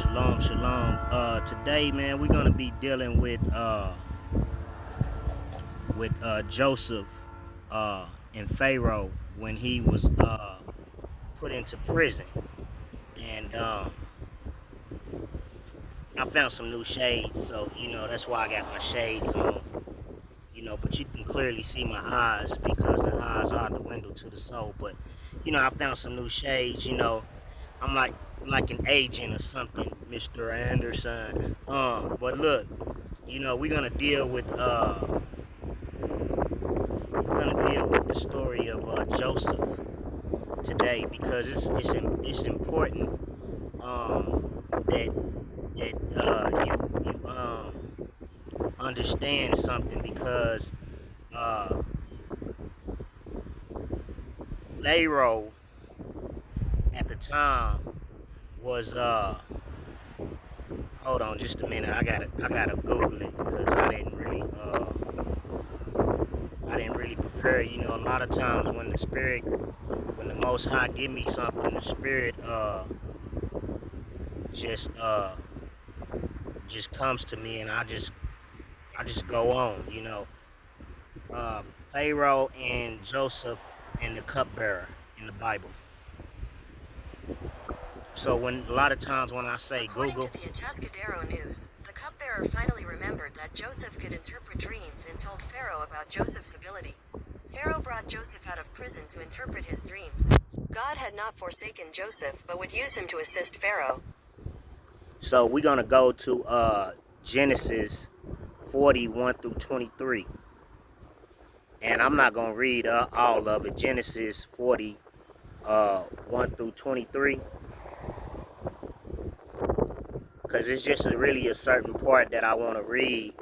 Shalom, shalom. Today, man, we're gonna be dealing with Joseph and Pharaoh when he was put into prison, and I found some new shades, so that's why I got my shades on. But you can clearly see my eyes because the eyes are the window to the soul. But I found some new shades. I'm like an agent or something, Mr. Anderson. But look, we're gonna deal with the story of Joseph today because it's important that you understand something because uh, Pharaoh at the time was hold on just a minute. I gotta Google it because I didn't really prepare. A lot of times when the Most High give me something, the Spirit just uh just comes to me, and I just go on. Pharaoh and Joseph and the cupbearer in the Bible. So when a lot of times when I say According Google, to the Atascadero News, the cupbearer finally remembered that Joseph could interpret dreams and told Pharaoh about Joseph's ability. Pharaoh brought Joseph out of prison to interpret his dreams. God had not forsaken Joseph, but would use him to assist Pharaoh. so we're gonna go to Genesis 41 through 23, and I'm not gonna read all of it. Genesis 40 1 through 23, because it's just really a certain part that I want to read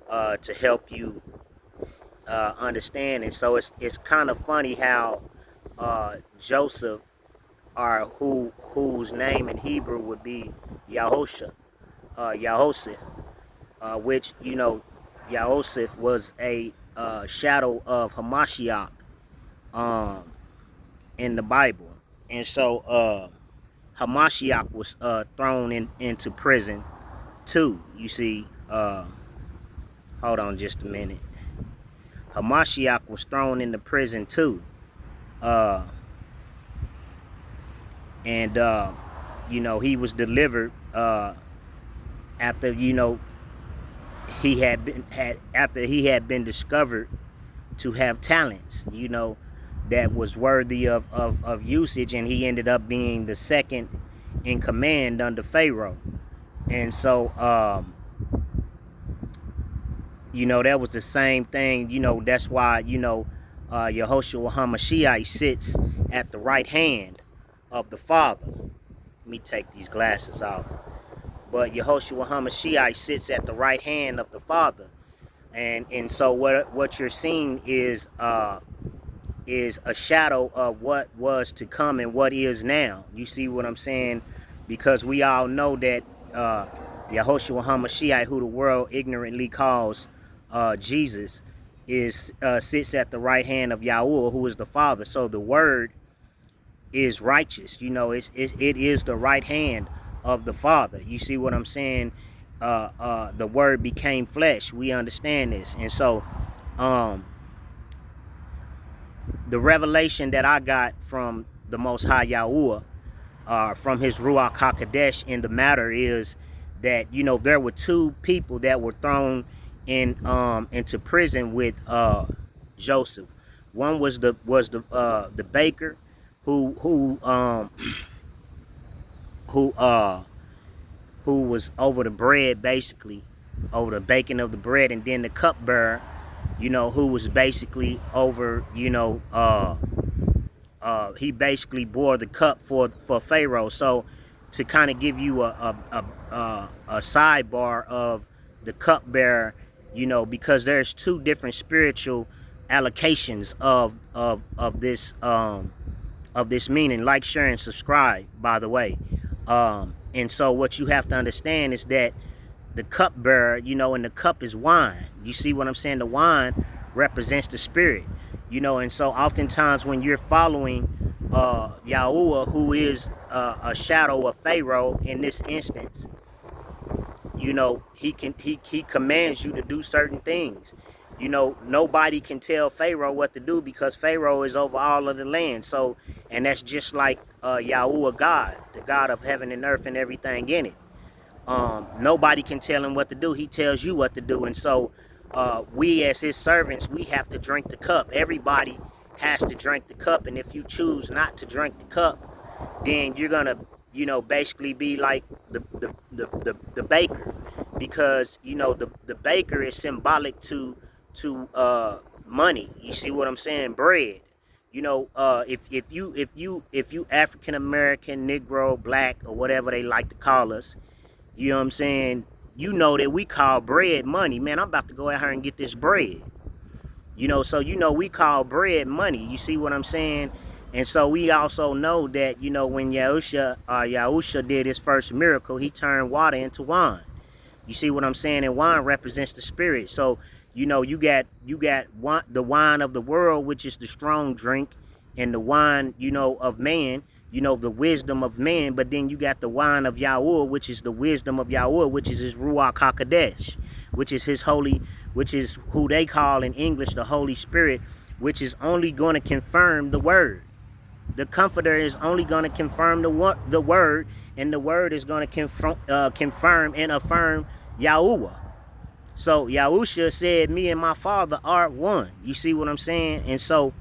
to help you understand. And so it's kind of funny how Joseph, or whose name in Hebrew would be Yahosha, Yahoseph, which Yahoseph was a shadow of Hamashiach um, in the Bible. And so Hamashiach was thrown into prison too. You see, hold on just a minute. Hamashiach was thrown into prison too. Uh, and he was delivered after he had been discovered to have talents, that was worthy of usage, and he ended up being the second in command under Pharaoh. And so that was the same thing. That's why Yehoshua HaMashiach sits at the right hand of the Father. Let me take these glasses off. But Yehoshua HaMashiach sits at the right hand of the Father. And so what you're seeing is a shadow of what was to come and what is now. You see what I'm saying? Because we all know that Yehoshua HaMashiach, who the world ignorantly calls Jesus, sits at the right hand of Yahuwah, who is the Father. So the Word is righteous. It is the right hand of the Father. You see what I'm saying? The Word became flesh. We understand this. And so the revelation that I got from the Most High Yahuwah, from his Ruach HaKodesh in the matter, is that there were two people that were thrown into prison with Joseph. One was the baker who who was over the bread, basically over the baking of the bread, and then the cupbearer, who was basically over, he basically bore the cup for Pharaoh. So to kind of give you a sidebar of the cupbearer, because there's two different spiritual allocations of this meaning. Like, share, and subscribe, by the way. And so what you have to understand is that the cupbearer, and the cup is wine. You see what I'm saying? The wine represents the spirit, and so oftentimes when you're following Yahuwah, who is a shadow of Pharaoh in this instance. He commands you to do certain things. Nobody can tell Pharaoh what to do because Pharaoh is over all of the land. So, and that's just like Yahuwah God, the God of heaven and earth and everything in it. Nobody can tell him what to do. He tells you what to do. And so we as his servants, we have to drink the cup. Everybody has to drink the cup. And if you choose not to drink the cup, then you're gonna, basically be like the baker, because the baker is symbolic to money. You see what I'm saying? Bread. If you African American, Negro, Black, or whatever they like to call us, you know what I'm saying? You know that we call bread money. Man, I'm about to go out here and get this bread. So we call bread money. You see what I'm saying? And so we also know that, when Yahusha did his first miracle, he turned water into wine. You see what I'm saying? And wine represents the spirit. So, you got the wine of the world, which is the strong drink, and the wine, of man, the wisdom of man. But then you got the wine of Yahuwah, which is the wisdom of Yahuwah, which is his Ruach HaKodesh, which is his holy, which is who they call in English the Holy Spirit, which is only going to confirm the word. The Comforter is only going to confirm the word, and the word is going to confirm and affirm Yahuwah. So Yahusha said, me and my Father are one. You see what I'm saying? And so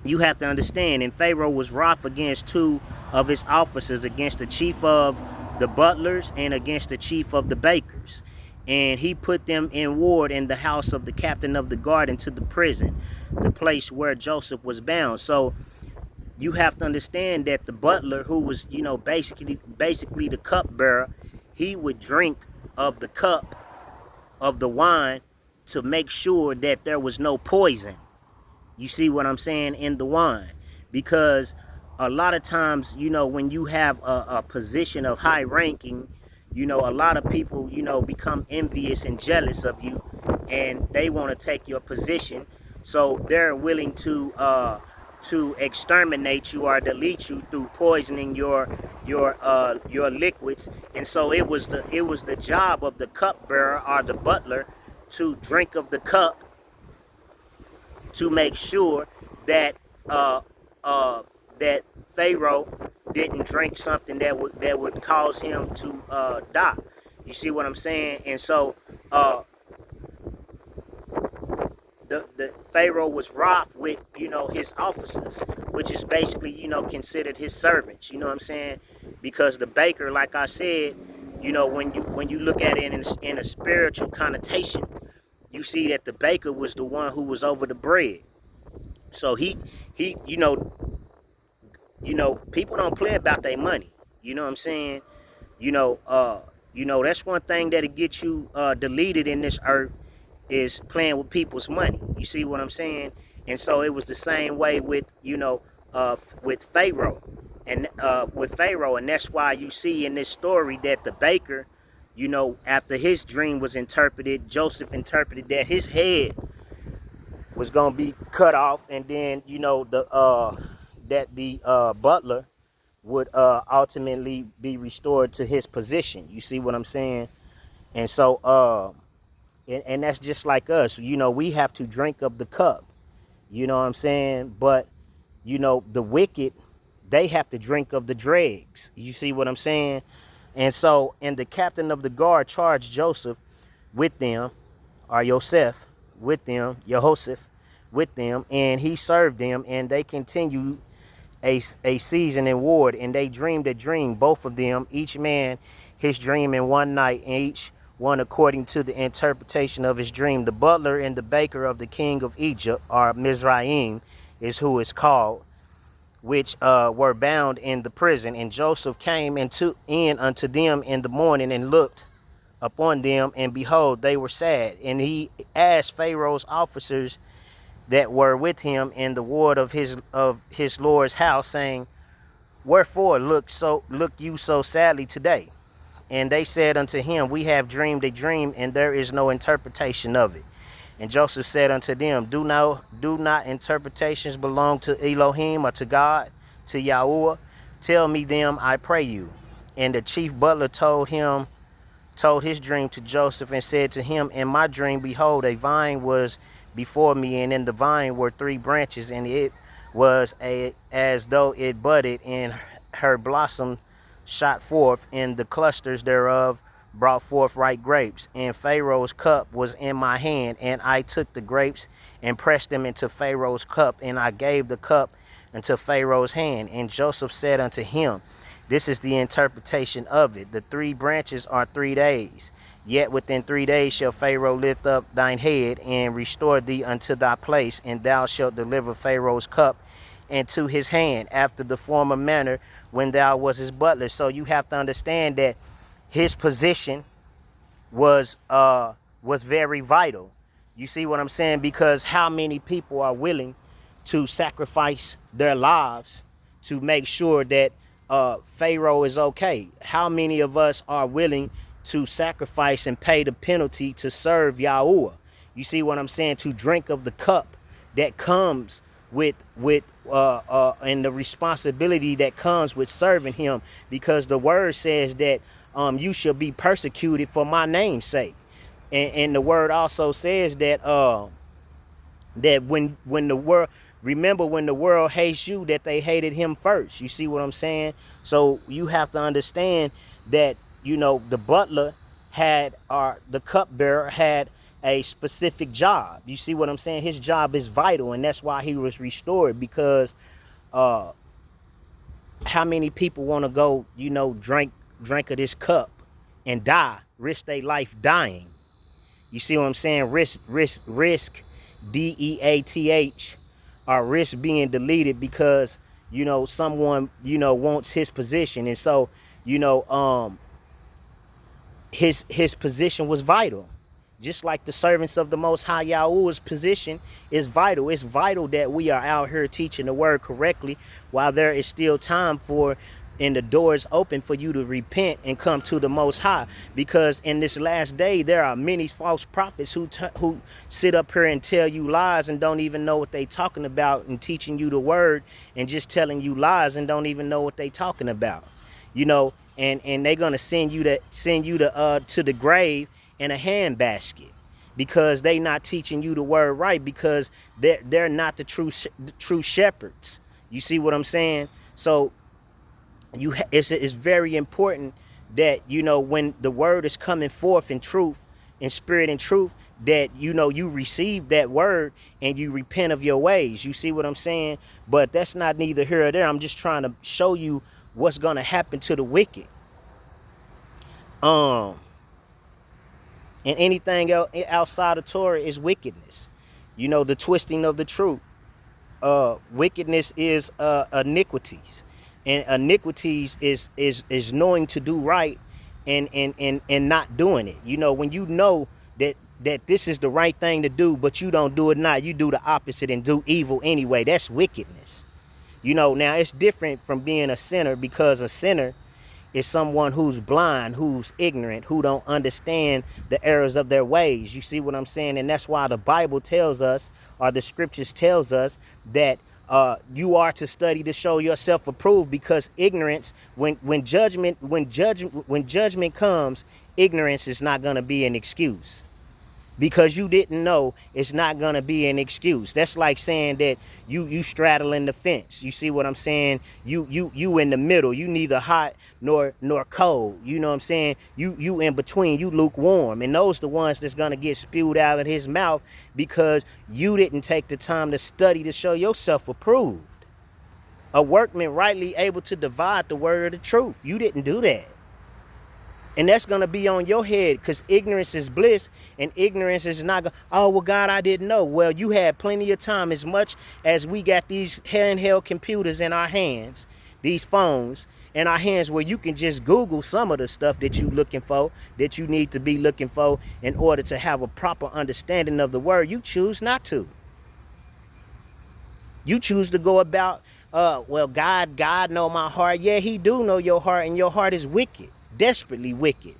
you have to understand, and Pharaoh was wroth against two of his officers, against the chief of the butlers and against the chief of the bakers. And he put them in ward in the house of the captain of the guard into the prison, the place where Joseph was bound. So you have to understand that the butler, who was, basically the cupbearer, he would drink of the cup of the wine to make sure that there was no poison. You see what I'm saying? In the wine. Because a lot of times, when you have a position of high ranking, a lot of people, become envious and jealous of you, and they want to take your position. So they're willing to exterminate you or delete you through poisoning your liquids. And so it was the job of the cupbearer or the butler to drink of the cup, to make sure that that Pharaoh didn't drink something that would cause him to die. You see what I'm saying? And so the Pharaoh was wroth with his officers, which is basically considered his servants. You know what I'm saying? Because the baker, like I said, when you look at it in a spiritual connotation, you see that the baker was the one who was over the bread. So he people don't play about their money. You know what I'm saying? That's one thing that'll get you deleted in this earth, is playing with people's money. You see what I'm saying? And so it was the same way with with Pharaoh, and that's why you see in this story that the baker, after his dream was interpreted, Joseph interpreted that his head was gonna be cut off, and then the butler would ultimately be restored to his position. You see what I'm saying? And so and that's just like us. We have to drink of the cup. You know what I'm saying? But the wicked, they have to drink of the dregs. You see what I'm saying? And the captain of the guard charged Joseph with them, or Yosef with them, Jehoshaphat with them, and he served them, and they continued a season in ward, and they dreamed a dream, both of them, each man his dream in one night, and each one according to the interpretation of his dream. The butler and the baker of the king of Egypt, or Mizraim, is who is called, which were bound in the prison. And Joseph came in unto them in the morning, and looked upon them, and behold, they were sad. And he asked Pharaoh's officers that were with him in the ward of his Lord's house, saying, wherefore look you so sadly today? And they said unto him, we have dreamed a dream, and there is no interpretation of it. And Joseph said unto them, do not interpretations belong to Elohim, or to God, to Yahuwah? Tell me them, I pray you. And the chief butler told his dream to Joseph and said to him, in my dream, behold, a vine was before me, and in the vine were three branches, and it was as though it budded, and her blossom shot forth, and the clusters thereof brought forth ripe grapes. And Pharaoh's cup was in my hand, and I took the grapes and pressed them into Pharaoh's cup, and I gave the cup into Pharaoh's hand. And Joseph said unto him, this is the interpretation of it. The three branches are 3 days. Yet within 3 days shall Pharaoh lift up thine head and restore thee unto thy place, and thou shalt deliver Pharaoh's cup into his hand after the former manner when thou was his butler. So you have to understand that his position was very vital. You see what I'm saying? Because how many people are willing to sacrifice their lives to make sure that Pharaoh is okay? How many of us are willing to sacrifice and pay the penalty to serve Yahuwah? You see what I'm saying? To drink of the cup that comes with and the responsibility that comes with serving him, because the word says that you shall be persecuted for my name's sake. And the word also says that that when the world, remember when the world hates you, that they hated him first. You see what I'm saying? So you have to understand that, you know, the butler had, or the cupbearer had a specific job. You see what I'm saying? His job is vital, and that's why he was restored. Because how many people want to go, you know, drink of this cup and die, risk their life dying? You see what I'm saying? Risk, DEATH, or risk being deleted because, you know, someone, you know, wants his position. And so, you know, his position was vital. Just like the servants of the Most High Yahuwah's position is vital. It's vital that we are out here teaching the word correctly while there is still time for, and the door is open for you to repent and come to the Most High. Because in this last day, there are many false prophets who sit up here and tell you lies and don't even know what they talking about, and teaching you the word and just telling you lies and don't even know what they talking about. You know, and they're gonna send you to the grave in a handbasket, because they not teaching you the word right, because they're not the true shepherds. You see what I'm saying? So it's very important that, you know, when the word is coming forth in truth, in spirit and truth, that, you know, you receive that word and you repent of your ways. You see what I'm saying? But that's not neither here or there. I'm just trying to show you what's gonna happen to the wicked. And anything else outside of Torah is wickedness. You know, the twisting of the truth. Wickedness is iniquities, and iniquities is knowing to do right and not doing it. You know, when you know that this is the right thing to do, but you don't do it, not you do the opposite and do evil anyway. That's wickedness. You know, now it's different from being a sinner, because a sinner is someone who's blind, who's ignorant, who don't understand the errors of their ways. You see what I'm saying? And that's why the Bible tells us, or the scriptures tells us, that you are to study to show yourself approved, because ignorance, when judgment comes, ignorance is not going to be an excuse. Because you didn't know, it's not gonna be an excuse. That's like saying that you straddling the fence. You see what I'm saying? You in the middle. You neither hot nor cold. You know what I'm saying? You in between. You lukewarm. And those the ones that's gonna get spewed out of his mouth, because you didn't take the time to study to show yourself approved. A workman rightly able to divide the word of the truth. You didn't do that. And that's going to be on your head, because ignorance is bliss, and ignorance is not going, oh, well, God, I didn't know. Well, you had plenty of time. As much as we got these handheld computers in our hands, these phones in our hands, where you can just Google some of the stuff that you looking for, that you need to be looking for in order to have a proper understanding of the word, you choose not to. You choose to go about, well, God know my heart. Yeah, he do know your heart, and your heart is wicked. Desperately wicked.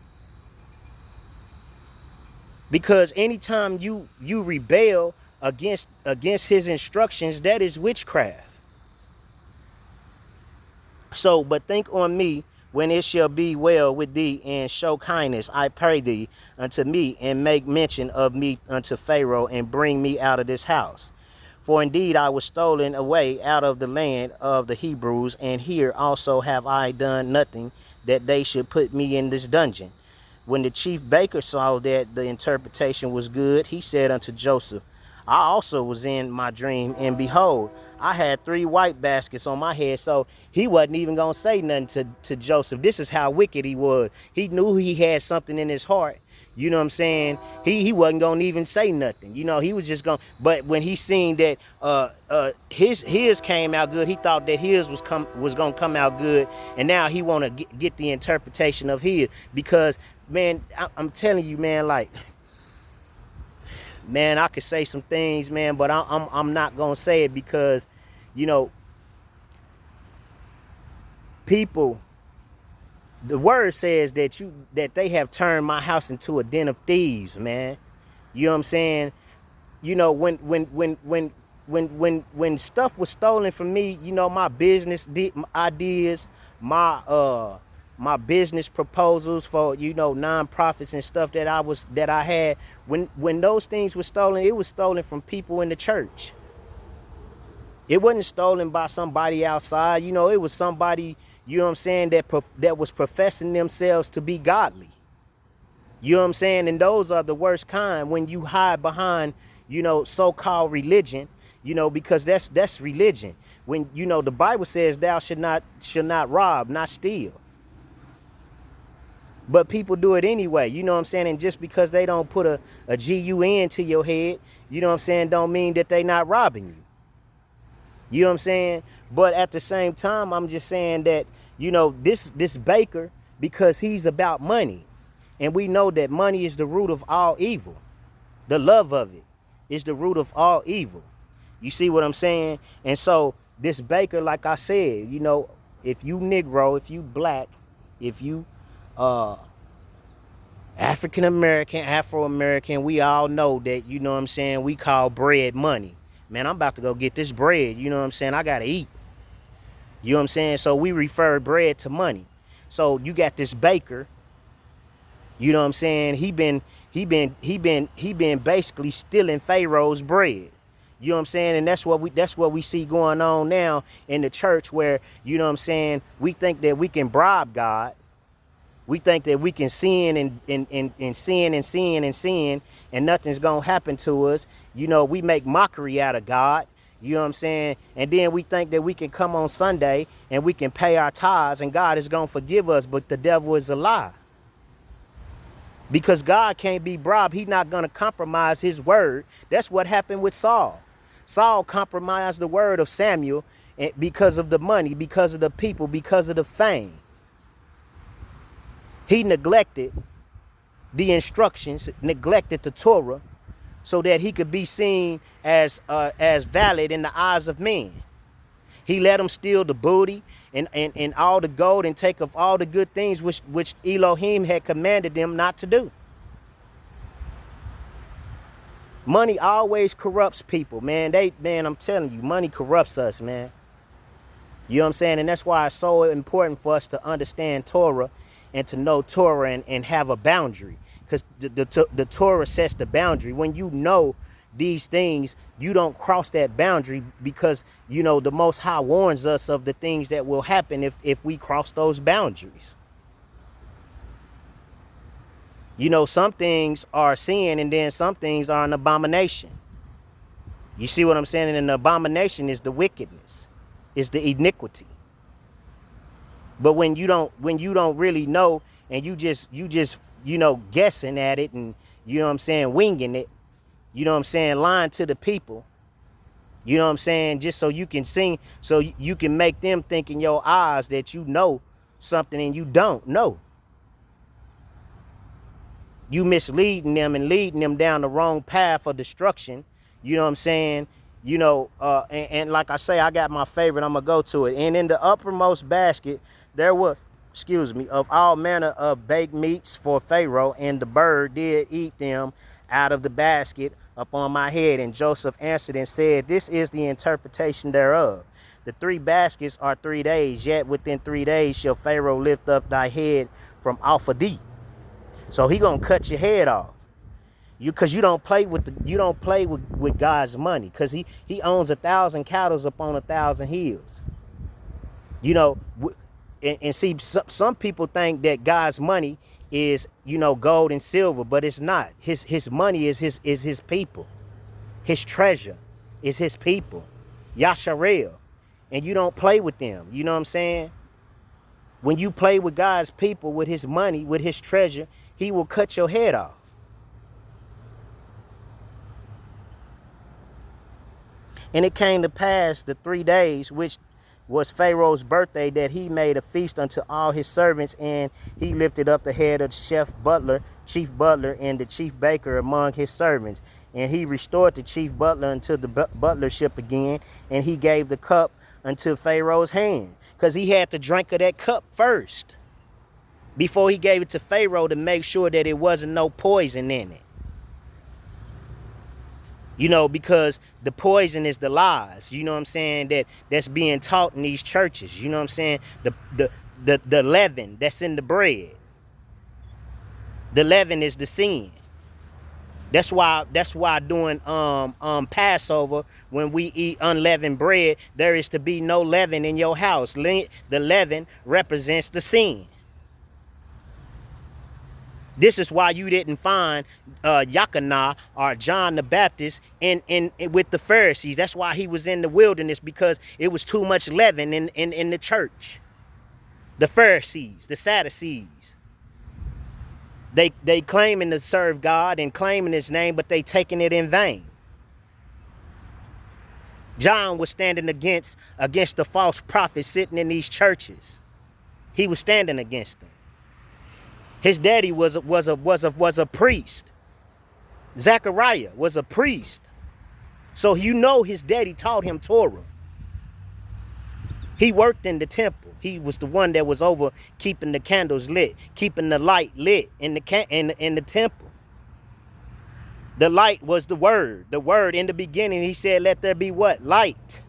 Because anytime you rebel against his instructions, that is witchcraft. So, but think on me when it shall be well with thee, and show kindness, I pray thee, unto me, and make mention of me unto Pharaoh, and bring me out of this house. For indeed I was stolen away out of the land of the Hebrews, and here also have I done nothing that they should put me in this dungeon. When the chief baker saw that the interpretation was good, he said unto Joseph, I also was in my dream, and behold, I had 3 white baskets on my head. So he wasn't even going to say nothing to Joseph. This is how wicked he was. He knew he had something in his heart. You know what I'm saying? He wasn't going to even say nothing. You know, he was just going. But when he seen that his came out good, he thought that his was going to come out good. And now he want to get the interpretation of his. Because, man, I'm telling you, man, like, man, I could say some things, man, but I'm not gonna say it because, you know, people. The word says that they have turned my house into a den of thieves, man. You know what I'm saying? You know, when stuff was stolen from me, you know, my business ideas, my business proposals for, you know, nonprofits and stuff that I had, when those things were stolen, it was stolen from people in the church. It wasn't stolen by somebody outside. You know, it was somebody, you know what I'm saying, that was professing themselves to be godly. You know what I'm saying? And those are the worst kind, when you hide behind, you know, so-called religion, you know, because that's religion. When, you know, the Bible says thou should not rob, not steal. But people do it anyway, you know what I'm saying? And just because they don't put a GUN to your head, you know what I'm saying, don't mean that they not robbing you. You know what I'm saying? But at the same time, I'm just saying that, you know, this baker, because he's about money. And we know that money is the root of all evil. The love of it is the root of all evil. You see what I'm saying? And so this baker, like I said, you know, if you Negro, if you black, if you African American, Afro American, we all know that, you know what I'm saying, we call bread money. Man, I'm about to go get this bread, you know what I'm saying? I gotta eat. You know what I'm saying? So we refer bread to money. So you got this baker, you know what I'm saying? He been basically stealing Pharaoh's bread. You know what I'm saying? And that's what we see going on now in the church, where, you know what I'm saying, we think that we can bribe God. We think that we can sin and sin and nothing's gonna happen to us. You know, we make mockery out of God. You know what I'm saying? And then we think that we can come on Sunday and we can pay our tithes and God is gonna forgive us, but the devil is a lie. Because God can't be bribed. He's not gonna compromise his word. That's what happened with Saul. Saul compromised the word of Samuel because of the money, because of the people, because of the fame. He neglected the instructions, neglected the Torah, so that he could be seen as valid in the eyes of men. He let them steal the booty and all the gold and take of all the good things which Elohim had commanded them not to do. Money always corrupts people, man. I'm telling you, money corrupts us, man. You know what I'm saying? And that's why it's so important for us to understand Torah and to know Torah and have a boundary. Because the Torah sets the boundary. When you know these things, you don't cross that boundary, because, you know, the Most High warns us of the things that will happen if we cross those boundaries. You know, some things are sin, and then some things are an abomination. You see what I'm saying? And an abomination is the wickedness, is the iniquity. But when you don't really know, and you just you know, guessing at it, and, you know what I'm saying, winging it, you know what I'm saying, lying to the people, you know what I'm saying, just so you can sing, so you can make them think in your eyes that you know something and you don't know. You misleading them and leading them down the wrong path of destruction. You know what I'm saying? You know, and like I say, I got my favorite. I'm going to go to it. And in the uppermost basket, there were, of all manner of baked meats for Pharaoh, and the bird did eat them out of the basket upon my head. And Joseph answered and said, this is the interpretation thereof. The 3 baskets are 3 days, yet within 3 days shall Pharaoh lift up thy head from off of thee. So he gonna cut your head off. Cause you don't play with God's money, cause he owns 1,000 cattle upon 1,000 hills. You know, and see, some people think that God's money is, gold and silver, but it's not. His money is his people. His treasure is his people, Yasharel, and you don't play with them. You know what I'm saying? When you play with God's people, with his money, with his treasure, he will cut your head off. And it came to pass the 3 days, which was Pharaoh's birthday, that he made a feast unto all his servants, and he lifted up the head of the chief butler, and the chief baker among his servants. And he restored the chief butler unto the butlership again, and he gave the cup unto Pharaoh's hand, because he had to drink of that cup first before he gave it to Pharaoh, to make sure that it wasn't no poison in it. Because the poison is the lies, you know what I'm saying, that's being taught in these churches, you know what I'm saying? The leaven that's in the bread. The leaven is the sin. That's why during Passover, when we eat unleavened bread, there is to be no leaven in your house. The leaven represents the sin. This is why you didn't find Yakanah or John the Baptist in with the Pharisees. That's why he was in the wilderness, because it was too much leaven in the church. The Pharisees, the Sadducees. They claiming to serve God and claiming his name, but they taking it in vain. John was standing against the false prophets sitting in these churches. He was standing against them. His daddy was a priest. Zechariah was a priest. So his daddy taught him Torah. He worked in the temple. He was the one that was over keeping the candles lit, keeping the light lit in the temple. The light was the word. The word in the beginning, he said, let there be what? Light.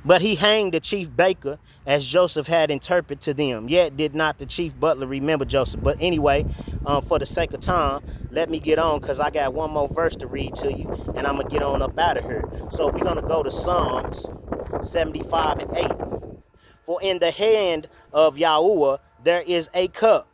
But he hanged the chief baker, as Joseph had interpreted to them. Yet did not the chief butler remember Joseph. But anyway, for the sake of time, let me get on, because I got one more verse to read to you, and I'm going to get on up out of here. So we're going to go to Psalms 75 and 8. For in the hand of Yahuwah there is a cup,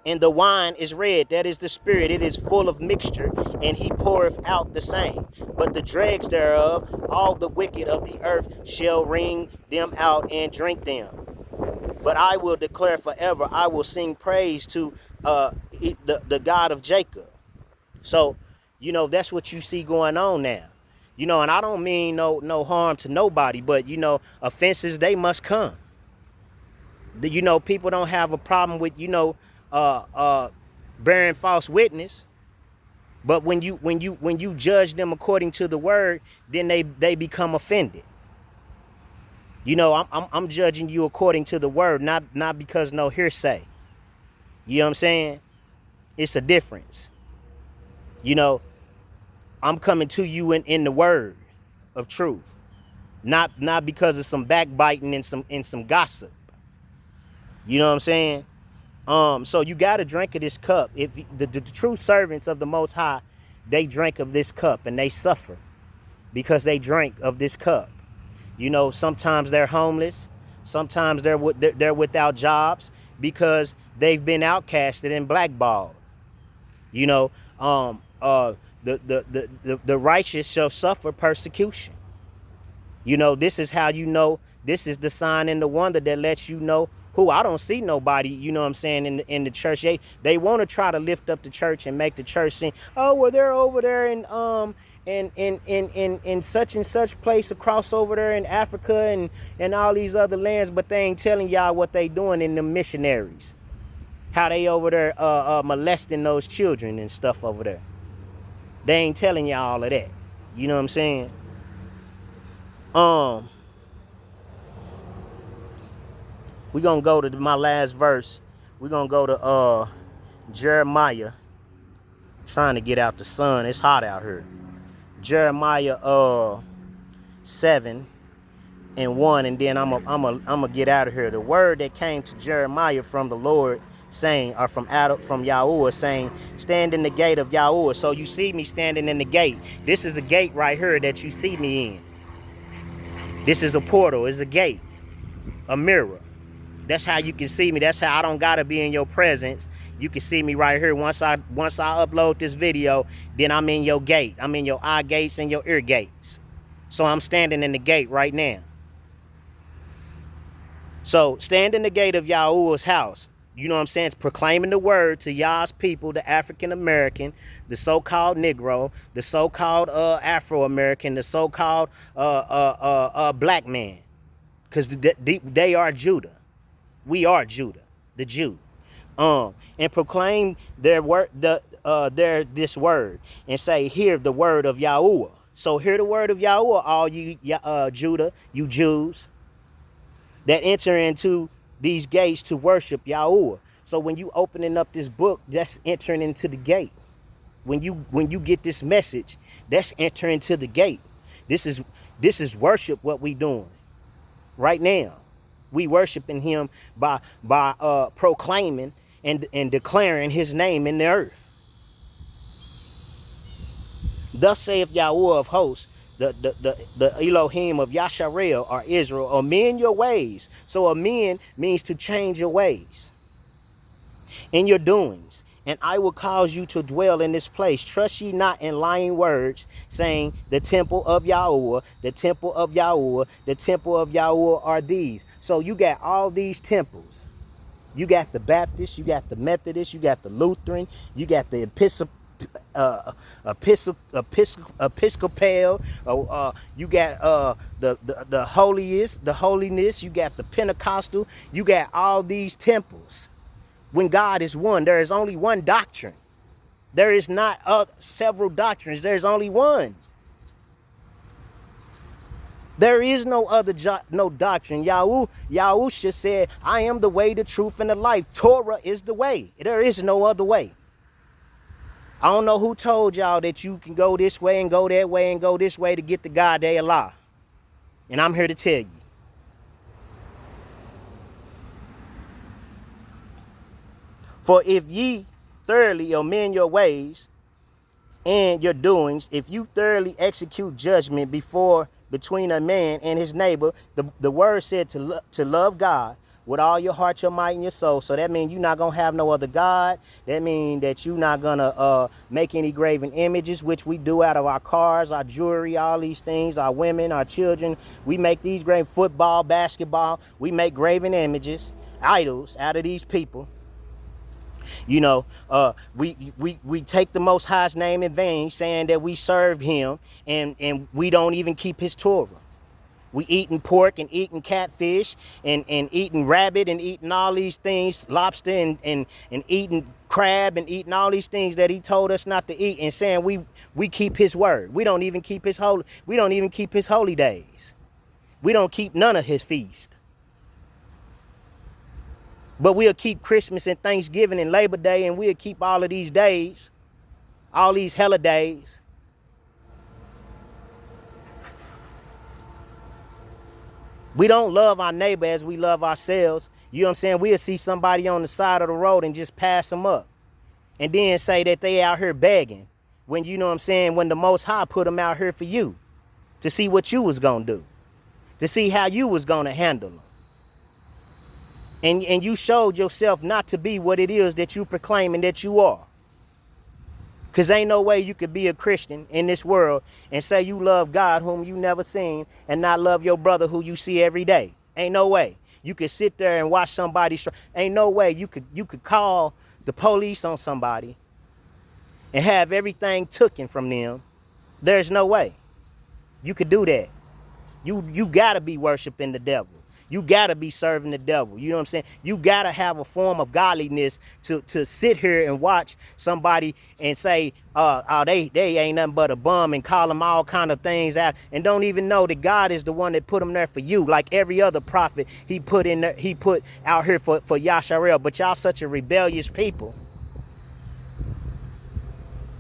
and the wine is red, that is the spirit, it is full of mixture, and he poureth out the same. But the dregs thereof, all the wicked of the earth shall wring them out and drink them. But I will declare forever, I will sing praise to the God of Jacob. So, that's what you see going on now. And I don't mean no harm to nobody, but, offenses, they must come. People don't have a problem with, bearing false witness, but when you judge them according to the word, then they become offended. I'm judging you according to the word, not because no hearsay. You know what I'm saying? It's a difference. I'm coming to you in the word of truth, not because of some backbiting and some gossip. You know what I'm saying? So you got to drink of this cup. If the true servants of the Most High, they drink of this cup, and they suffer because they drink of this cup. Sometimes they're homeless. Sometimes they're without jobs because they've been outcasted and blackballed. The righteous shall suffer persecution. This is how this is the sign and the wonder that lets you know who. I don't see nobody, what I'm saying, in the church. They want to try to lift up the church and make the church seem, oh, well, they're over there in such and such place across over there in Africa and all these other lands, but they ain't telling y'all what they doing in the missionaries. How they over there molesting those children and stuff over there. They ain't telling y'all all of that. You know what I'm saying? We're going to go to my last verse. We're going to go to Jeremiah. Trying to get out the sun. It's hot out here. Jeremiah 7:1, and then I'm get out of here. The word that came to Jeremiah from the Lord saying, or from Yahuwah saying, stand in the gate of Yahuwah. So you see me standing in the gate. This is a gate right here that you see me in. This is a portal. It's a gate, a mirror. That's how you can see me. That's how I don't gotta be in your presence. You can see me right here. Once I upload this video, then I'm in your gate. I'm in your eye gates and your ear gates. So I'm standing in the gate right now. So stand in the gate of Yahuwah's house. You know what I'm saying? It's proclaiming the word to Yah's people, the African American, the so-called Negro, the so-called Afro American, the so-called black man, because they are Judah. We are Judah, the Jew. And proclaim their word, this word, and say, hear the word of Yahuwah. So hear the word of Yahuwah, all you Judah, you Jews that enter into these gates to worship Yahuwah. So when you opening up this book, that's entering into the gate. When you get this message, that's entering into the gate. This is worship. What we doing right now, we worshiping him by proclaiming and declaring his name in the earth. Thus saith Yahuwah of hosts, the Elohim of Yasharel, or Israel, amend your ways. So amend means to change your ways in your doings, and I will cause you to dwell in this place. Trust ye not in lying words, saying, the temple of Yahuwah, the temple of Yahuwah, the temple of Yahuwah are these. So you got all these temples. You got the Baptist, you got the Methodist, you got the Lutheran, you got the Episcopal, you got the holiness, you got the Pentecostal, you got all these temples. When God is one, there is only one doctrine. There is not several doctrines. There's only one. There is no other no doctrine. Yahusha said, I am the way, the truth, and the life. Torah is the way. There is no other way. I don't know who told y'all that you can go this way and go that way and go this way to get to God, they Allah. And I'm here to tell you. For if ye thoroughly amend your ways and your doings, if you thoroughly execute judgment between a man and his neighbor, the word said to love God with all your heart, your might, and your soul. So that means you're not going to have no other God. That means that you're not going to make any graven images, which we do out of our cars, our jewelry, all these things, our women, our children. We make these graven football, basketball. We make graven images, idols out of these people. You know, we take the Most High's name in vain, saying that we serve him, and we don't even keep his Torah. We eating pork and eating catfish and eating rabbit and eating all these things, lobster and eating crab and eating all these things that he told us not to eat, and saying we keep his word. We don't even keep his holy days. We don't keep none of his feast. But we'll keep Christmas and Thanksgiving and Labor Day, and we'll keep all of these days, all these hella days. We don't love our neighbor as we love ourselves. You know what I'm saying? We'll see somebody on the side of the road and just pass them up. And then say that they out here begging. When, you know what I'm saying, when the Most High put them out here for you. To see what you was going to do. To see how you was going to handle them. And you showed yourself not to be what it is that you proclaiming that you are. Because ain't no way you could be a Christian in this world and say you love God whom you never seen and not love your brother who you see every day. Ain't no way. You could sit there and watch somebody. Ain't no way you could call the police on somebody and have everything taken from them. There's no way. You could do that. You gotta be worshiping the devil. You gotta be serving the devil. You know what I'm saying? You gotta have a form of godliness to sit here and watch somebody and say, they ain't nothing but a bum, and call them all kind of things out, and don't even know that God is the one that put them there for you. Like every other prophet he put in there, he put out here for Yasharel. But y'all such a rebellious people.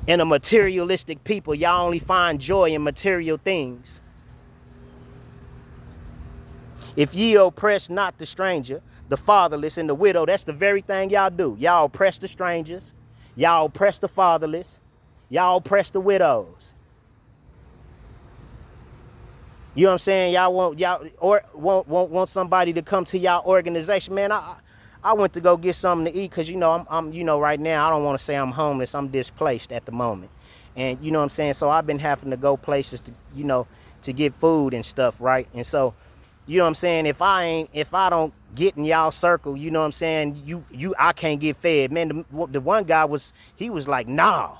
And a materialistic people, y'all only find joy in material things. If ye oppress not the stranger, the fatherless, and the widow, that's the very thing y'all do. Y'all oppress the strangers. Y'all oppress the fatherless. Y'all oppress the widows. You know what I'm saying? Y'all want somebody to come to y'all organization. Man, I went to go get something to eat because I'm right now I don't want to say I'm homeless. I'm displaced at the moment. And you know what I'm saying? So I've been having to go places to get food and stuff, right? And so, you know what I'm saying, if I don't get in y'all circle, you know what I'm saying, I can't get fed. Man, the one guy was like, nah,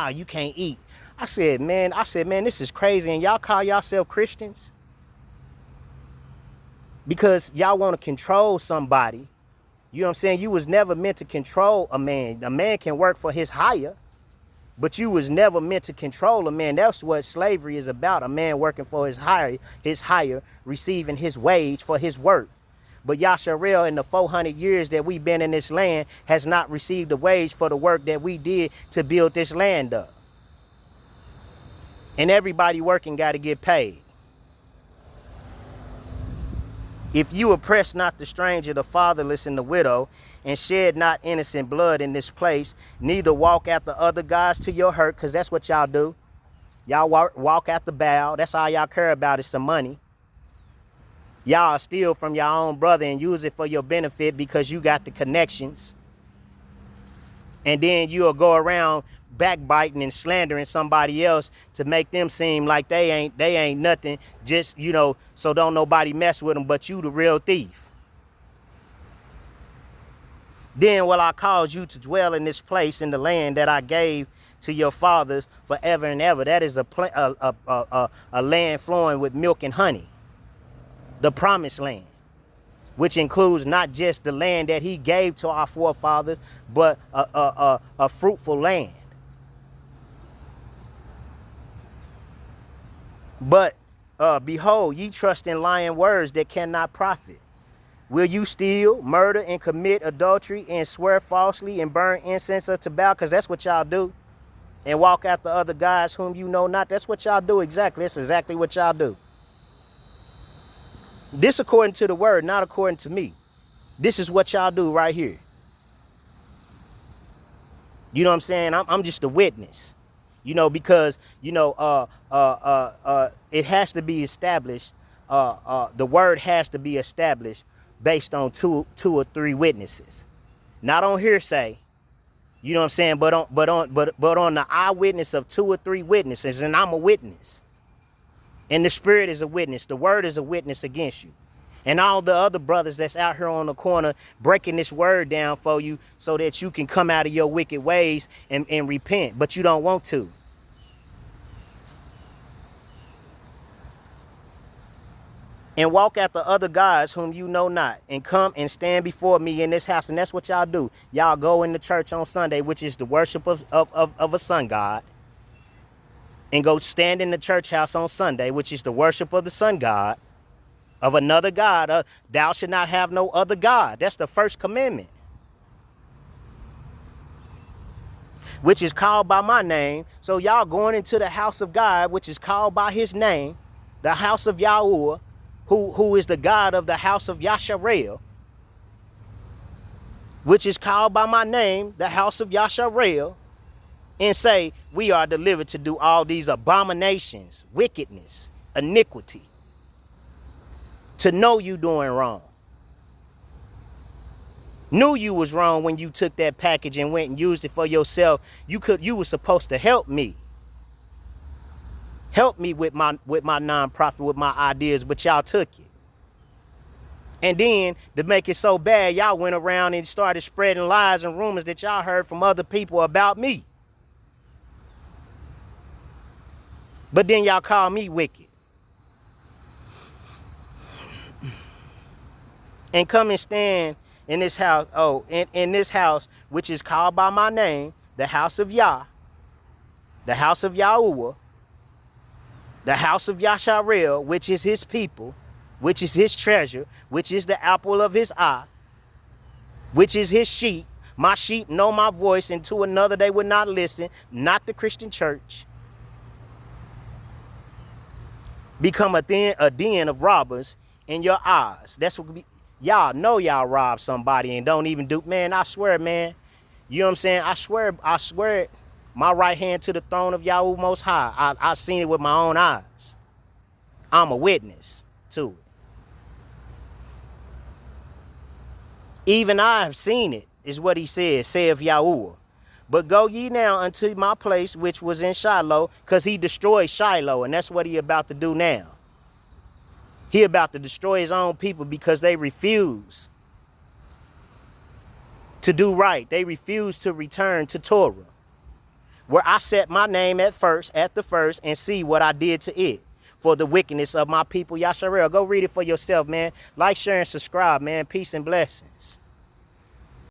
you can't eat. I said, man, this is crazy. And y'all call yourself Christians? Because y'all want to control somebody. You know what I'm saying? You was never meant to control a man. A man can work for his hire, but you was never meant to control a man. That's what slavery is about. A man working for his hire, receiving his wage for his work. But Yasharel, in the 400 years that we've been in this land, has not received a wage for the work that we did to build this land up. And everybody working got to get paid. If you oppress not the stranger, the fatherless, and the widow, and shed not innocent blood in this place, neither walk after other gods to your hurt, because that's what y'all do. Y'all walk after Baal. That's all y'all care about is some money. Y'all steal from your own brother and use it for your benefit because you got the connections. And then you'll go around backbiting and slandering somebody else to make them seem like they ain't nothing, just, so don't nobody mess with them, but you the real thief. Then will I cause you to dwell in this place in the land that I gave to your fathers forever and ever. That is a land flowing with milk and honey, the promised land, which includes not just the land that he gave to our forefathers, but a fruitful land. But behold, ye trust in lying words that cannot profit. Will you steal, murder, and commit adultery, and swear falsely, and burn incense unto Baal? Because that's what y'all do. And walk after other gods whom you know not. That's what y'all do exactly. That's exactly what y'all do. This according to the word, not according to me. This is what y'all do right here. You know what I'm saying? I'm just a witness. Because it has to be established. The word has to be established based on two or three witnesses, not on hearsay. You know what I'm saying? But on the eyewitness of two or three witnesses, and I'm a witness. And the Spirit is a witness. The word is a witness against you. And all the other brothers that's out here on the corner breaking this word down for you so that you can come out of your wicked ways and repent. But you don't want to. And walk after other gods whom you know not, and come and stand before me in this house. And that's what y'all do. Y'all go in the church on Sunday, which is the worship of a sun god. And go stand in the church house on Sunday, which is the worship of the sun god, of another god. Thou should not have no other god. That's the first commandment, which is called by my name. So y'all going into the house of God, which is called by his name, the house of Yahuwah, who is the God of the house of Yasharel, which is called by my name, the house of Yasharel, and say, we are delivered to do all these abominations, wickedness, iniquity, to know you doing wrong. Knew you was wrong when you took that package and went and used it for yourself. You were supposed to help me. Help me with my nonprofit, with my ideas, but y'all took it. And then to make it so bad, y'all went around and started spreading lies and rumors that y'all heard from other people about me. But then y'all call me wicked. And come and stand in this house, in this house, which is called by my name, the house of Yah, the house of Yahuwah, the house of Yasharel, which is his people, which is his treasure, which is the apple of his eye, which is his sheep, My sheep know my voice, and to another they would not listen, not the Christian church. Become a den of robbers in your eyes. That's what y'all know y'all rob somebody and don't even do. Man, I swear, man. You know what I'm saying? I swear my right hand to the throne of Yahweh Most High. I seen it with my own eyes. I'm a witness to it. Even I have seen it, is what he said, saith Yahweh. But go ye now unto my place, which was in Shiloh, because he destroyed Shiloh, and that's what he about to do now. He about to destroy his own people because they refuse to do right. They refuse to return to Torah, where I set my name at the first, and see what I did to it for the wickedness of my people. Yasharel, go read it for yourself, man. Like, share, and subscribe, man. Peace and blessings.